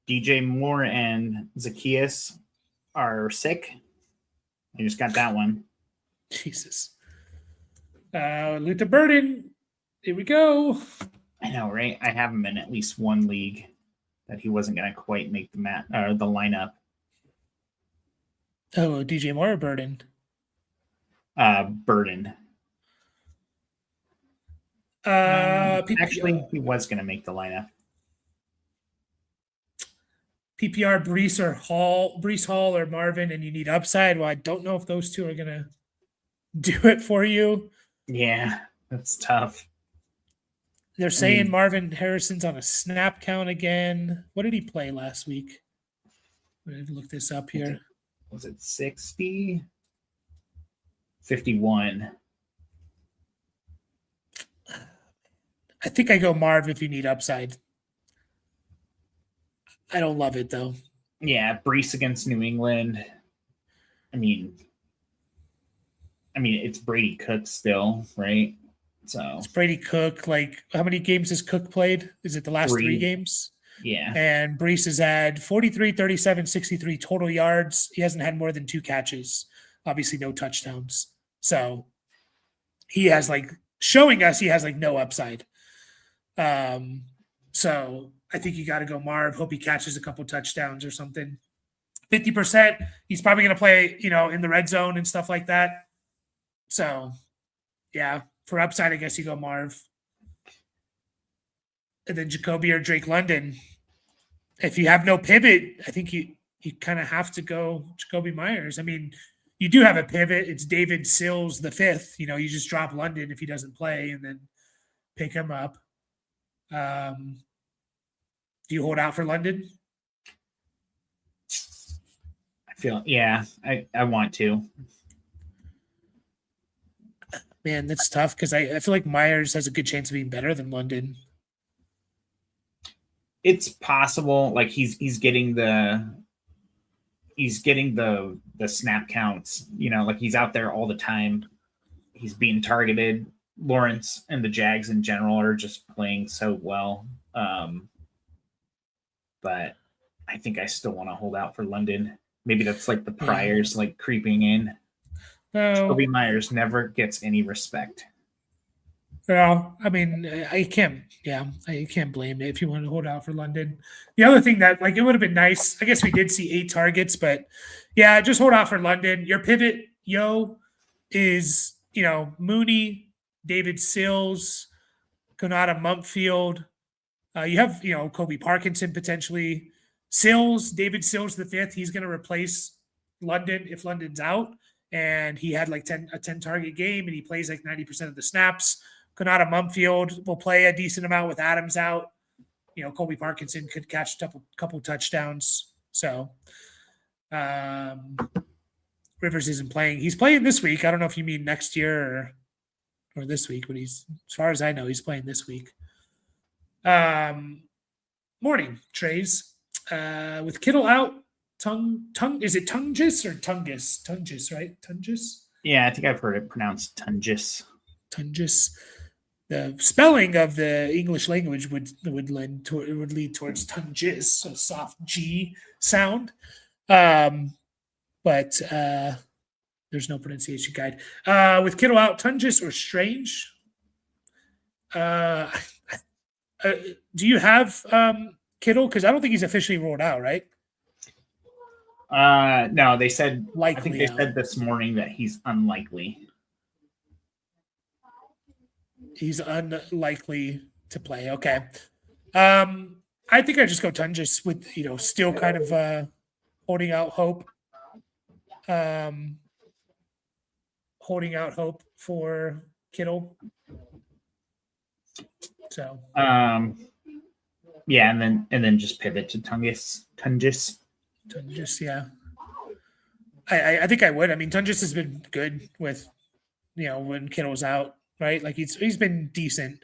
DJ Moore and Zacchaeus are sick. I just got that one. Jesus. Luther Burden. Here we go. I know, right? I have him in at least one league that he wasn't going to quite make the lineup. Oh, DJ Moore or Burden? Burden. Actually, he was going to make the lineup. PPR, Brees Hall or Marvin, and you need upside. Well, I don't know if those two are going to do it for you. Yeah, that's tough. They're saying Marvin Harrison's on a snap count again. What did he play last week? I'm going to look this up here. Was it 60? 51. I think I go Marv if you need upside. I don't love it, though. Yeah, Brees against New England. I mean, it's Brady Cook still, right? So it's Brady Cook. Like, how many games has Cook played? Is it the last 3 games? Yeah. And Brees has had 43, 37, 63 total yards. He hasn't had more than 2 catches. Obviously, no touchdowns. So he has showing us he has no upside. So I think you got to go Marv. Hope he catches a couple touchdowns or something. 50%. He's probably going to play, in the red zone and stuff like that. So, yeah, for upside, I guess you go Marv. And then Jacoby or Drake London. If you have no pivot, I think you kind of have to go Jacoby Myers. I mean, you do have a pivot. It's David Sills the 5th. You just drop London if he doesn't play and then pick him up. Do you hold out for London? I want to. Man, that's tough because I feel like Myers has a good chance of being better than London. It's possible. Like he's getting the snap counts. Like he's out there all the time. He's being targeted. Lawrence and the Jags in general are just playing so well. But I think I still want to hold out for London. Maybe that's the priors creeping in. No. Jacoby Myers never gets any respect. Well, I mean, I can't blame it if you want to hold out for London. The other thing that it would have been nice, I guess we did see 8 targets, but yeah, just hold out for London. Your pivot, is, Mooney, David Sills, Konata Mumpfield. You have, Kobe Parkinson potentially. David Sills the 5th. He's going to replace London if London's out. And he had a 10 target game and he plays 90% of the snaps. Konata Mumpfield will play a decent amount with Adams out. Kobe Parkinson could catch a couple touchdowns. So Rivers isn't playing. He's playing this week. I don't know if you mean next year or this week, but as far as I know, he's playing this week. Morning, Trays. With Kittle out, is it Tungis or Tungus? Tungis, right? Tungis? Yeah, I think I've heard it pronounced Tungis. Tungis. The spelling of the English language would lead towards Tungis, so soft G sound. But there's no pronunciation guide. With Kittle out, Tungis or Strange? Do you have Kittle? Because I don't think he's officially ruled out, right? No, they said likely. I think they said this morning that he's unlikely. He's unlikely to play. Okay. I think I just go Tungis with still kind of holding out hope. Holding out hope for Kittle. So yeah, and then just pivot to Tungis, yeah. I think I would. I mean, Tungis has been good with when Kittle's out, right? He's been decent.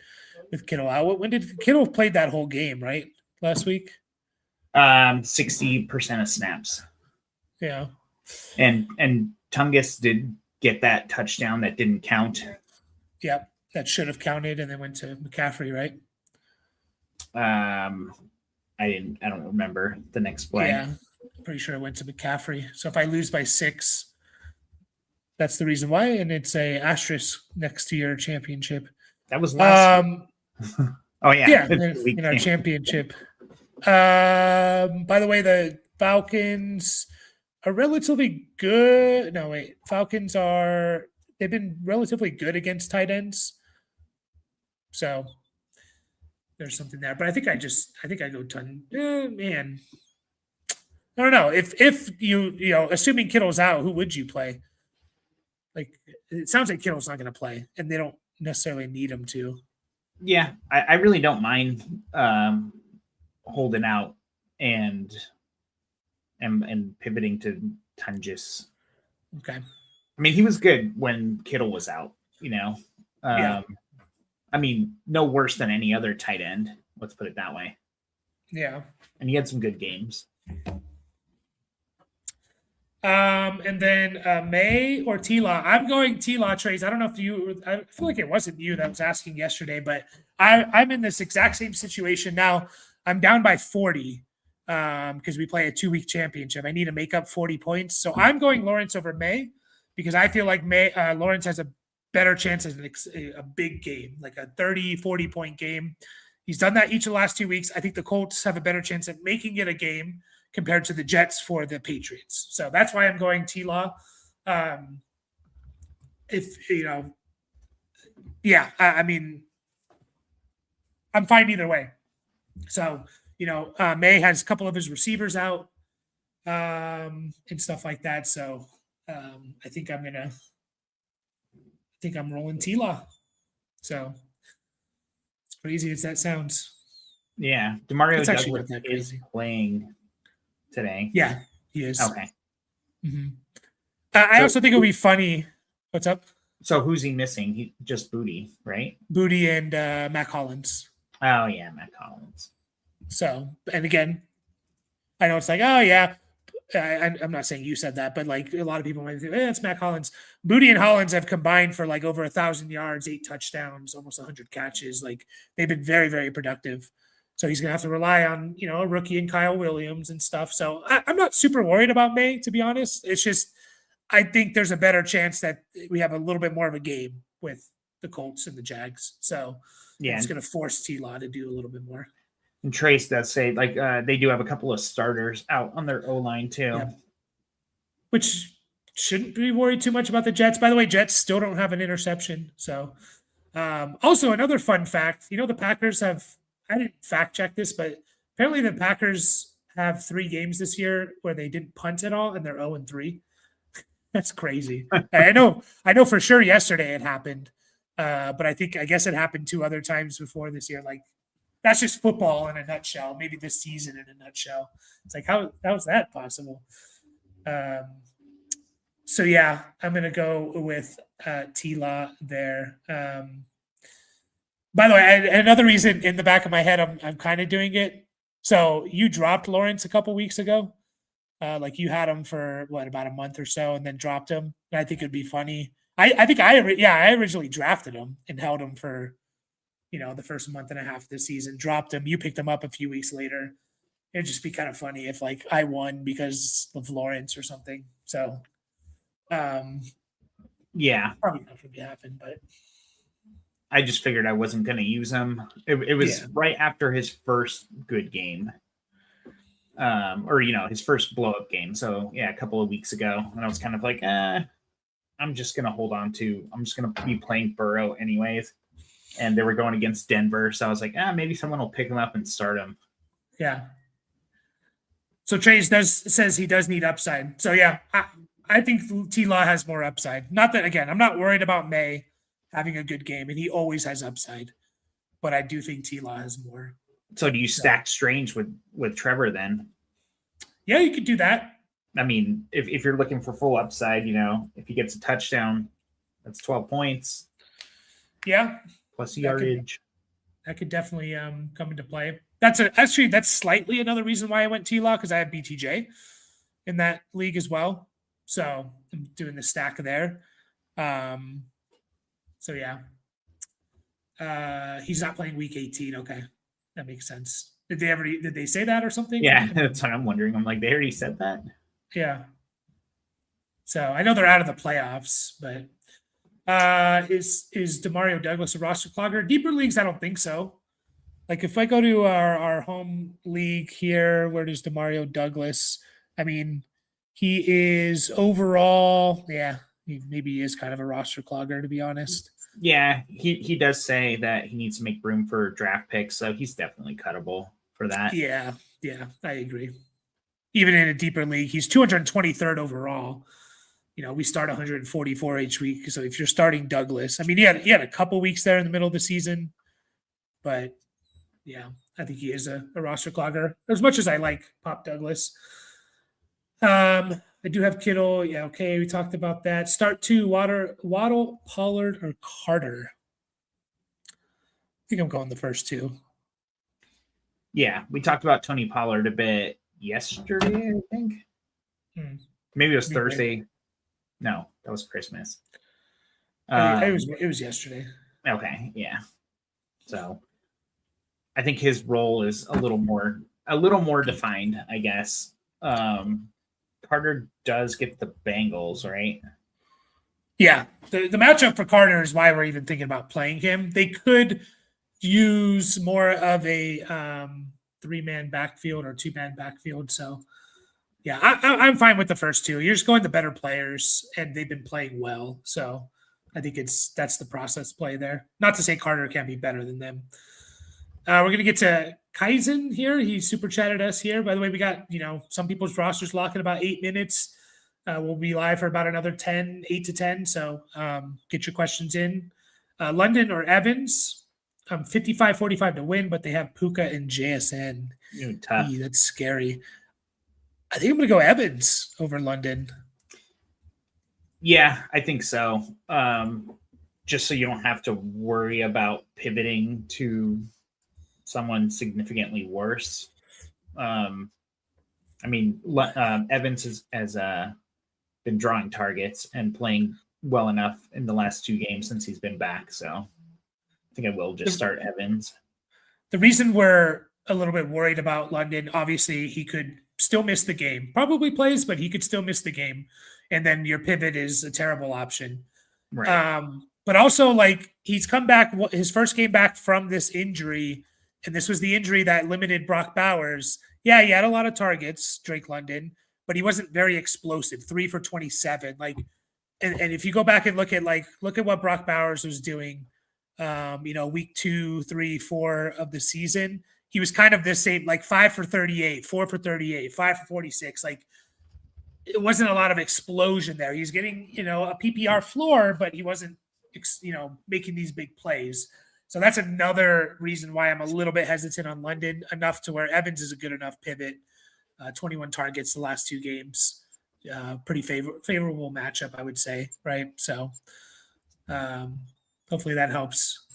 with Kittle out. When did Kittle played that whole game, right? Last week? 60% of snaps. Yeah. And Tungus did get that touchdown that didn't count. Yep. That should have counted and then went to McCaffrey, right? I don't remember the next play. Yeah. Pretty sure it went to McCaffrey. So if I lose by 6, that's the reason why. And it's a asterisk next to your championship. That was last Oh yeah. Yeah, in our championship. By the way, the Falcons are relatively good. No, wait. They've been relatively good against tight ends. So there's something there. But I think I go ton. Man. I don't know. If you assuming Kittle's out, who would you play? Like, it sounds like Kittle's not going to play, and they don't necessarily need him to. Yeah, I really don't mind holding out and pivoting to Tungus. Okay. I mean, he was good when Kittle was out, Yeah. I mean, no worse than any other tight end. Let's put it that way. Yeah. And he had some good games. And then May or T-Law. I'm going T-Law, Trace. I don't know if I feel like it wasn't you that was asking yesterday, but I'm in this exact same situation now. I'm down by 40 because we play a 2-week championship. I need to make up 40 points. So I'm going Lawrence over May because I feel like Lawrence has a better chance of a big game, like a 30, 40-point game. He's done that each of the last 2 weeks. I think the Colts have a better chance of making it a game compared to the Jets for the Patriots. So that's why I'm going T-Law. I mean, I'm fine either way. So, May has a couple of his receivers out and stuff like that. So I think I'm rolling T-Law. So as crazy as that sounds. Yeah. DeMario It's actually Douglas not that is crazy. playing today. Yeah, he is. Okay. Mm-hmm. I also think it would be funny. What's up? So who's he missing? He just Booty, right? Booty and Mac Hollins. Oh yeah, Matt Collins. So, and again, I know it's like, oh yeah, I'm not saying you said that, but like a lot of people might think, it's Mac Hollins. Booty and Hollins have combined for like over 1,000 yards, 8 touchdowns, almost 100 catches. Like they've been very, very productive. So he's gonna have to rely on a rookie and Kyle Williams and stuff. So I'm not super worried about May, to be honest. It's just I think there's a better chance that we have a little bit more of a game with the Colts and the Jags. So yeah, it's going to force T-Law to do a little bit more. And Trace does say they do have a couple of starters out on their O-line too. Yeah. Which shouldn't be worried too much about the Jets. By the way, Jets still don't have an interception. So also another fun fact, the Packers I didn't fact check this, but apparently the Packers have 3 games this year where they didn't punt at all and they're 0-3. That's crazy. I know for sure yesterday it happened. But I guess it happened 2 other times before this year. Like that's just football in a nutshell. Maybe this season in a nutshell. It's like, how is that possible? So yeah, I'm going to go with T-Law there. By the way, another reason in the back of my head, I'm kind of doing it. So you dropped Lawrence a couple weeks ago. Like you had him for about a month or so and then dropped him. And I think it'd be funny. I think I originally drafted him and held him for, the first month and a half of the season, dropped him. You picked him up a few weeks later. It'd just be kind of funny if like I won because of Lawrence or something. So, yeah, probably not going to happen, but I just figured I wasn't going to use him. It was right after his first good game. Or his first blow up game. So yeah, a couple of weeks ago, and I was kind of like, I'm just gonna hold on to. I'm just gonna be playing Burrow anyways, and they were going against Denver, so I was like, maybe someone will pick him up and start him. Yeah. So Trace says he does need upside. So yeah, I think T-Law has more upside. Not that again, I'm not worried about May having a good game, and he always has upside, but I do think T-Law has more. So do you stack Strange with Trevor then? Yeah, you could do that. I mean, if you're looking for full upside, if he gets a touchdown, that's 12 points. Yeah. Plus yardage. that could definitely come into play. That's slightly another reason why I went T-Law, because I have BTJ in that league as well. So I'm doing the stack there. So yeah. He's not playing week 18. Okay. That makes sense. Did they say that or something? Yeah, that's what I'm wondering. I'm like, they already said that? Yeah. So I know they're out of the playoffs, but is Demario Douglas a roster clogger? Deeper leagues, I don't think so. Like if I go to our home league here, where does Demario Douglas? I mean, he is overall, yeah, he is kind of a roster clogger, to be honest. Yeah, he does say that he needs to make room for draft picks, so he's definitely cuttable for that. Yeah, I agree. Even in a deeper league, he's 223rd overall. We start 144 each week. So if you're starting Douglas, I mean, he had a couple weeks there in the middle of the season, but yeah, I think he is a roster clogger as much as I like Pop Douglas. I do have Kittle. Yeah, okay, we talked about that. Start 2, Waddle, Pollard, or Carter. I think I'm going the first 2. Yeah, we talked about Tony Pollard a bit yesterday, I think. Maybe it was Thursday. No, that was Christmas. It was yesterday. Okay, yeah. So I think his role is a little more defined, I guess. Carter does get the Bengals, right? Yeah, the matchup for Carter is why we're even thinking about playing him. They could use more of a 3-man backfield or 2-man backfield. So, yeah, I'm fine with the first 2. You're just going the better players, and they've been playing well. So I think that's the process play there. Not to say Carter can't be better than them. We're going to get to Kaizen here. He super chatted us here. By the way, we got, some people's rosters locking about 8 minutes. We'll be live for about another 8 to 10. So get your questions in. London or Evans, 55-45 to win, but they have Puka and JSN. Tough. That's scary. I think I'm going to go Evans over London. Yeah, I think so. Just so you don't have to worry about pivoting to someone significantly worse. Evans has been drawing targets and playing well enough in the last 2 games since he's been back. So I think I will just start Evans. The reason we're a little bit worried about London, obviously he could still miss the game. Probably plays, but he could still miss the game. And then your pivot is a terrible option. Right. But also, like, he's come back, his first game back from this injury, and this was the injury that limited Brock Bowers. Yeah, he had a lot of targets, Drake London, but he wasn't very explosive. 3 for 27. Like, and if you go back and look at what Brock Bowers was doing, week 2, 3, 4 of the season, he was kind of the same, like 5 for 38, 4 for 38, 5 for 46. Like, it wasn't a lot of explosion there. He's getting, a PPR floor, but he wasn't, making these big plays. So that's another reason why I'm a little bit hesitant on London, enough to where Evans is a good enough pivot. 21 targets the last 2 games. Pretty favorable matchup, I would say, right? So hopefully that helps.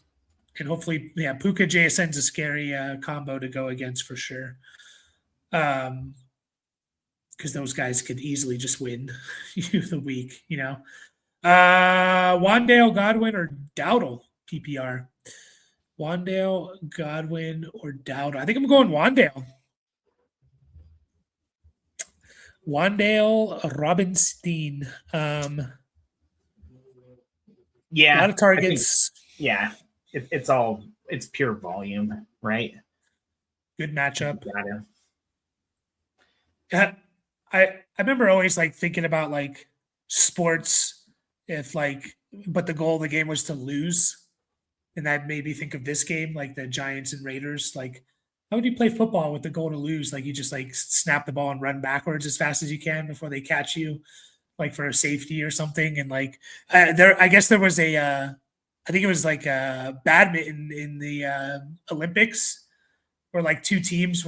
And hopefully, Puka JSN's a scary combo to go against for sure. Because those guys could easily just win the week, Wandale, Godwin, or Dowdle PPR. Wandale, Godwin, or Dowdle. I think I'm going Wandale. Wandale Robinstein. Yeah. A lot of targets. It's pure volume, right? Good matchup. I remember always thinking about sports, but the goal of the game was to lose. And that made me think of this game, like the Giants and Raiders. Like, how would you play football with the goal to lose? Like, you just snap the ball and run backwards as fast as you can before they catch you, for a safety or something. And I guess there was I think it was badminton in the Olympics, where 2 teams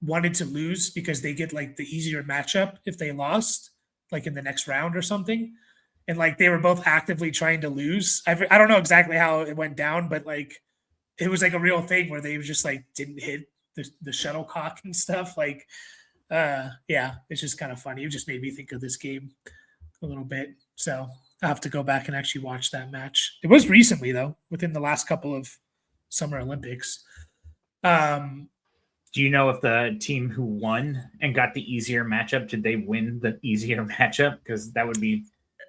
wanted to lose because they get the easier matchup if they lost, in the next round or something. And they were both actively trying to lose. I don't know exactly how it went down, but it was like a real thing where they just like didn't hit the shuttlecock and stuff. Like, yeah, it's just kind of funny. It just made me think of this game a little bit. So I have to go back and actually watch that match. It was recently though, within the last couple of Summer Olympics. Do you know if the team who won and got the easier matchup, did they win the easier matchup? Because that would be,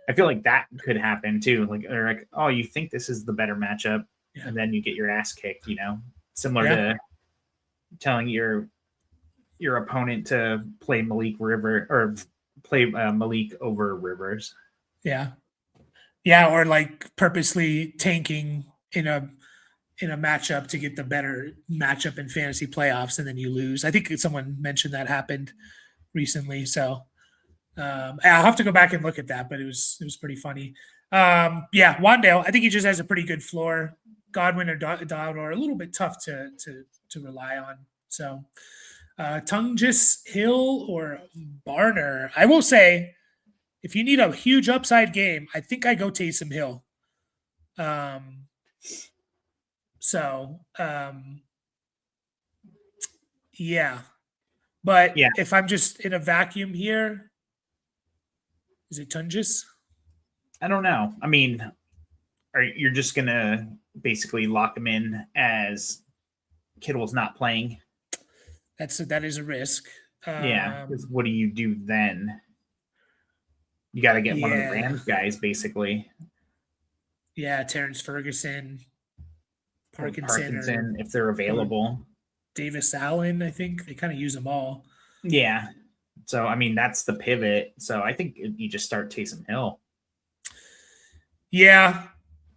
I feel like that could happen too. Like, they're like, oh, you think this is the better matchup, and then you get your ass kicked. Similar to telling your opponent to play Malik River or play Malik over Rivers. Yeah, or like purposely tanking in a matchup to get the better matchup in fantasy playoffs, and then you lose. I think someone mentioned that happened recently. So I'll have to go back and look at that, but it was pretty funny. Wandale, I think he just has a pretty good floor. Godwin or Dowd are a little bit tough to rely on. So Tungis, Hill, or Barner. I will say, if you need a huge upside game, I think I go Taysom Hill. Yeah. But if I'm just in a vacuum here, is it Tungis? I don't know. I mean, you're just going to basically lock him in as Kittle's not playing? That is a risk. What do you do then? You got to get one of the Rams guys, basically. Yeah, Terrence Ferguson, Parkinson, if they're available. Davis Allen, I think they kind of use them all. Yeah. So, I mean, that's the pivot. So I think you just start Taysom Hill. Yeah.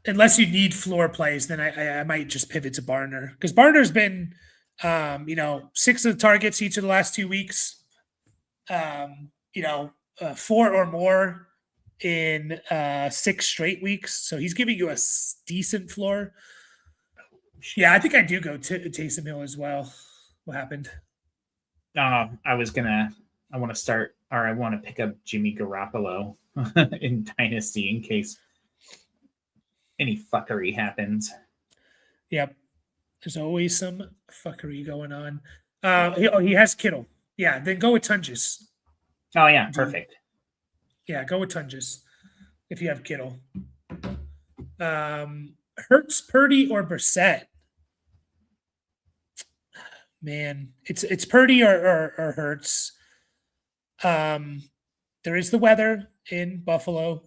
Unless you need floor plays, then I might just pivot to Barner, because Barner's been, 6 of the targets each of the last 2 weeks. 4 or more in 6 straight weeks. So he's giving you a decent floor. Yeah, I think I do go to Taysom Hill as well. What happened? I want to pick up Jimmy Garoppolo in Dynasty in case any fuckery happens. Yep. There's always some fuckery going on. He has Kittle. Yeah, then go with Tungis. Oh, yeah, perfect. Yeah, go with Tungis if you have Kittle. Hurts, Purdy, or Brissett? Man, it's Purdy or Hurts. There is the weather in Buffalo.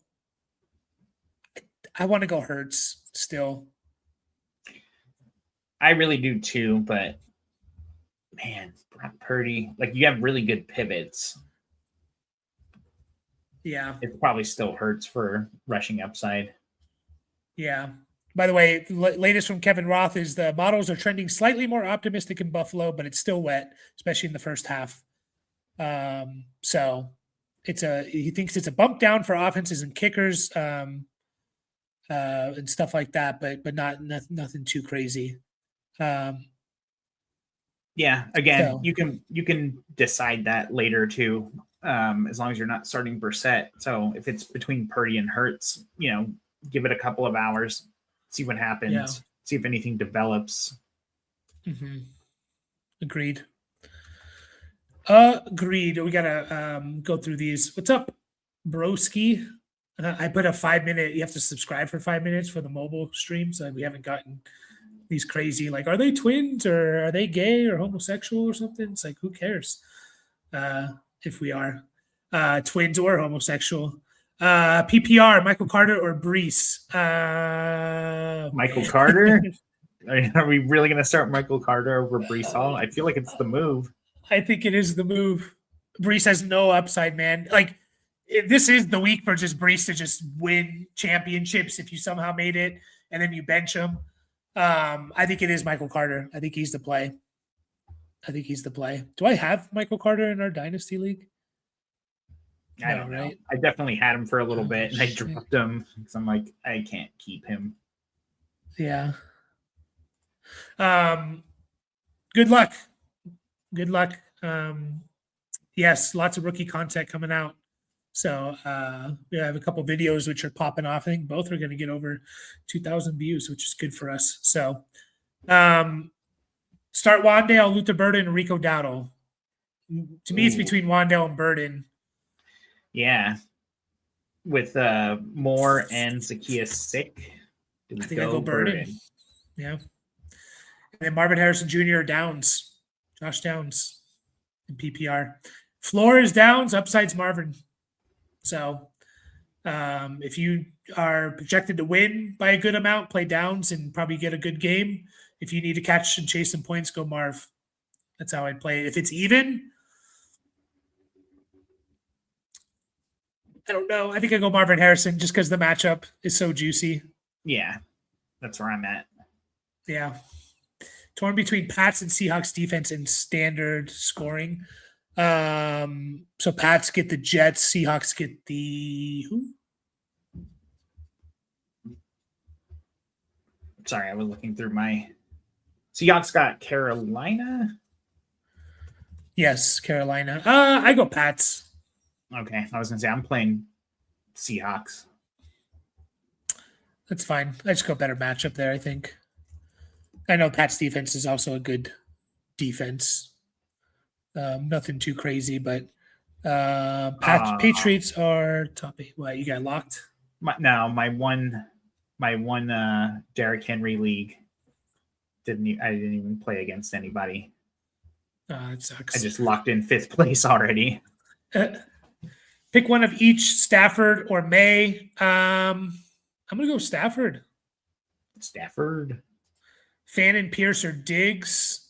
I want to go Hurts still. I really do too, but man, Brock Purdy, like, you have really good pivots. Yeah. It probably still hurts for rushing upside. Yeah. By the way, latest from Kevin Roth is the models are trending slightly more optimistic in Buffalo, but it's still wet, especially in the first half. So he thinks it's a bump down for offenses and kickers, and stuff like that, but nothing too crazy. Yeah, again, you can decide that later too, as long as you're not starting Brissett. So if it's between Purdy and Hurts, give it a couple of hours, see what happens, see if anything develops. Mm-hmm. Agreed. We gotta go through these. What's up, broski? I put a 5-minute. You have to subscribe for 5 minutes for the mobile stream, so we haven't gotten these crazy, like, are they twins or are they gay or homosexual or something? It's like, who cares if we are twins or homosexual? PPR, Michael Carter or Brees? Michael Carter? Are we really going to start Michael Carter over Brees Hall? I feel like it's the move. I think it is the move. Brees has no upside, man. Like, this is the week for just Brees to just win championships if you somehow made it and then you bench him. I think it is Michael Carter. I think he's the play. Do I have Michael Carter in our Dynasty League? I don't know. Right? I definitely had him for a little bit, and I dropped him because I'm like, I can't keep him. Yeah. Good luck. Yes, lots of rookie content coming out. So we have a couple videos which are popping off. I think both are going to get over 2,000 views, which is good for us. So Start Wandale, Luther Burden, and Rico Dowdle. To me, it's Ooh. between Wandale and Burden. Yeah. With Moore and Zacchaeus sick. Do we I think I go Burden. Burden? Yeah. And then Marvin Harrison Jr. or Downs. Josh Downs in PPR. Floor is Downs, upside's Marvin. So if you are projected to win by a good amount, play Downs and probably get a good game. If you need to catch and chase some points, go Marv. That's how I'd play it. If it's even, I don't know. I think I go Marvin Harrison just because the matchup is so juicy. Yeah, that's where I'm at. Yeah. Torn between Pats and Seahawks defense in standard scoring. So Pats get the Jets, Seahawks get the who? Sorry, I was looking through my Seahawks got Carolina. Yes, Carolina. I go Pats. Okay, I was gonna say I'm playing Seahawks. That's fine. I just go better matchup there, I think. I know Pat's defense is also a good defense. Nothing too crazy, but Patriots are top 8. What, you got locked? My one Derrick Henry league I didn't even play against anybody. It sucks. I just locked in 5th place already. Pick one of each, Stafford or May. I'm gonna go Stafford. Stafford. Fannin, Pierce, or Diggs?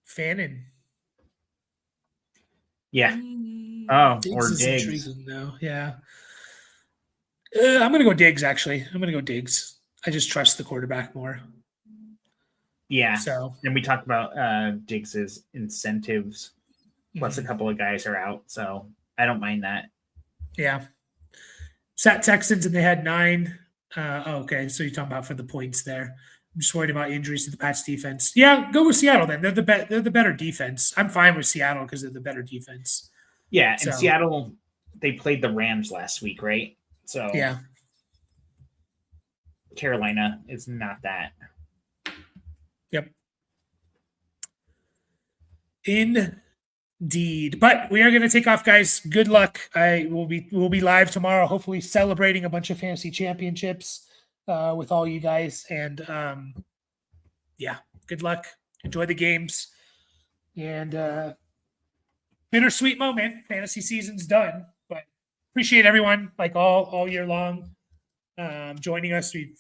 Fannin. Yeah. Oh, or is Diggs. Intriguing, though. Yeah. I'm going to go Diggs, actually. I'm going to go Diggs. I just trust the quarterback more. Yeah. So, and we talked about Diggs's incentives. Plus, a couple of guys are out. So, I don't mind that. Yeah. Sat Texans, and they had 9. Okay. So, you're talking about for the points there. I'm just worried about injuries to the Pats defense. Yeah, go with Seattle then. They're the better defense. I'm fine with Seattle because they're the better defense. Yeah, and Seattle, they played the Rams last week, right? So yeah, Carolina is not that. Yep. Indeed. But we are going to take off, guys. Good luck. We'll be live tomorrow, hopefully celebrating a bunch of fantasy championships with all you guys. And yeah, good luck. Enjoy the games. And bittersweet moment. Fantasy season's done, but appreciate everyone like all year long joining us. We've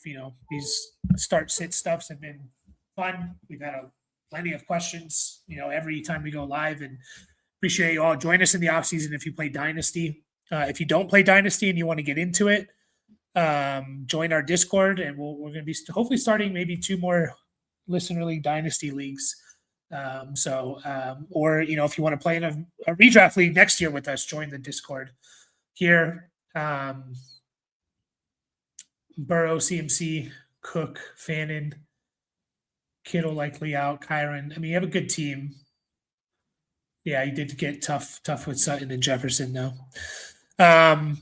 these start sit stuffs have been fun. We've had plenty of questions every time we go live, and appreciate you all. Join us in the off season if you play Dynasty. If you don't play Dynasty and you want to get into it, join our Discord, and we're going to be hopefully starting maybe 2 more Listener League Dynasty leagues. Or if you want to play in a redraft league next year with us, join the Discord here. Burrow, CMC, Cook, Fannin, Kittle likely out, Kyron. I mean, you have a good team. Yeah, you did get tough with Sutton and Jefferson though. But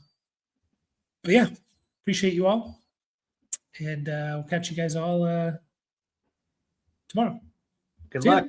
yeah, appreciate you all, and we'll catch you guys all tomorrow. Good luck.